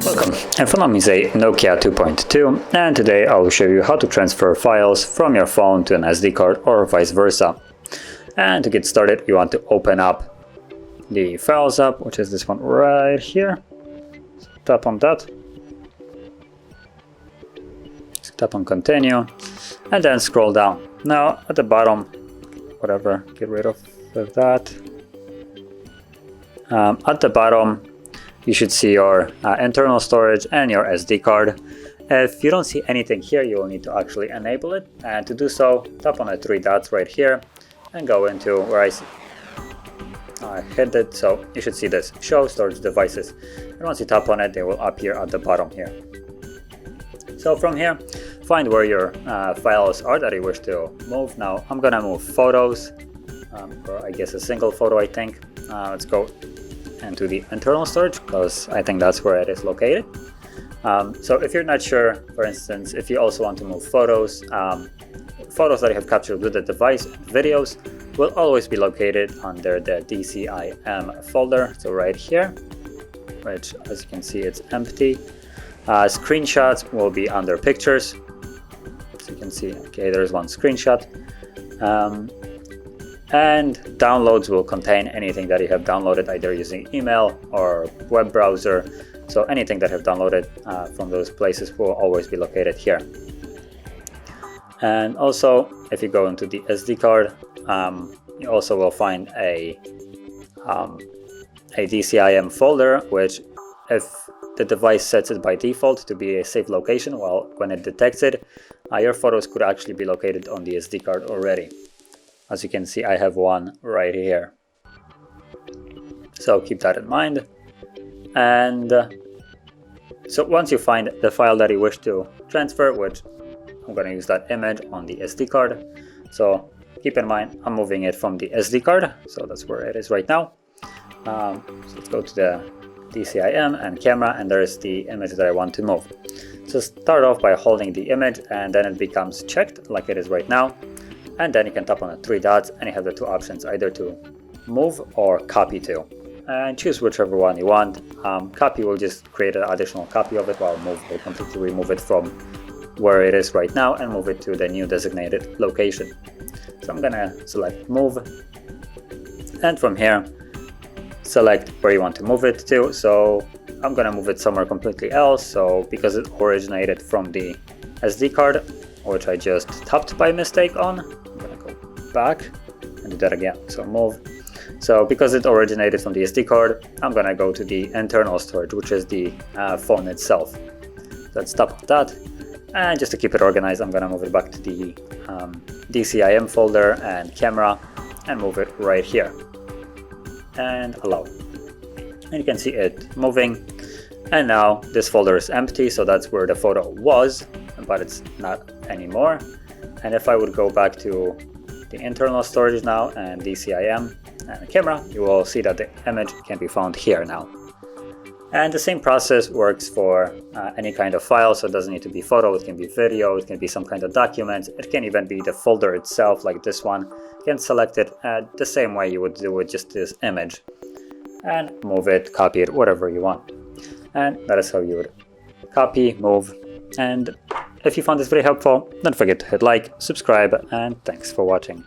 Welcome, in front of me is a NOKIA 2.2 and today I will show you how to transfer files from your phone to an SD card or vice versa. And to get started you want to open up the Files app, which is this one right here. So tap on that, tap on Continue and then scroll down. Now at the bottom, whatever, get rid of that. At the bottom you should see your internal storage and your SD card. If you don't see anything here, you will need to actually enable it. And to do so, tap on the three dots right here and go into where I hit it. So you should see this, Show Storage Devices. And once you tap on it, they will appear at the bottom here. So from here, find where your files are that you wish to move. Now I'm gonna move photos, or I guess a single photo, I think. Let's go into the internal storage because I think that's where it is located. So if you're not sure, for instance, if you also want to move photos, photos that you have captured with the device, videos will always be located under the DCIM folder. So right here, which as you can see, it's empty. Screenshots will be under pictures. So you can see, okay, there's one screenshot. And downloads will contain anything that you have downloaded either using email or web browser. So anything that you have downloaded from those places will always be located here. And also, if you go into the SD card, you also will find a DCIM folder, which if the device sets it by default to be a safe location, well, when it detects it, your photos could actually be located on the SD card already. As you can see, I have one right here. So keep that in mind. And so once you find the file that you wish to transfer, which I'm going to use that image on the SD card. So keep in mind, I'm moving it from the SD card. So that's where it is right now. So let's go to the DCIM and camera, and there's the image that I want to move. So start off by holding the image and then it becomes checked like it is right now. And then you can tap on the three dots and you have the two options, either to move or copy to. And choose whichever one you want. Copy will just create an additional copy of it, while move will completely remove it from where it is right now and move it to the new designated location. So I'm gonna select move. And from here, select where you want to move it to. So I'm gonna move it somewhere completely else. So because it originated from the SD card, which I just tapped by mistake on, I'm gonna go back and do that again. So move. So because it originated from the SD card, I'm gonna go to the internal storage, which is the phone itself. Let's tap on that. And just to keep it organized, I'm gonna move it back to the DCIM folder and camera and move it right here. And allow. And you can see it moving. And now this folder is empty, so that's where the photo was, but it's not anymore. And if I would go back to the internal storage now and DCIM and the camera, you will see that the image can be found here now. And the same process works for any kind of file, so it doesn't need to be photo, it can be video, it can be some kind of document, it can even be the folder itself, like this one. You can select it the same way you would do with just this image and move it, copy it, whatever you want. And that is how you would copy, move. And if you found this very helpful, don't forget to hit like, subscribe, and thanks for watching.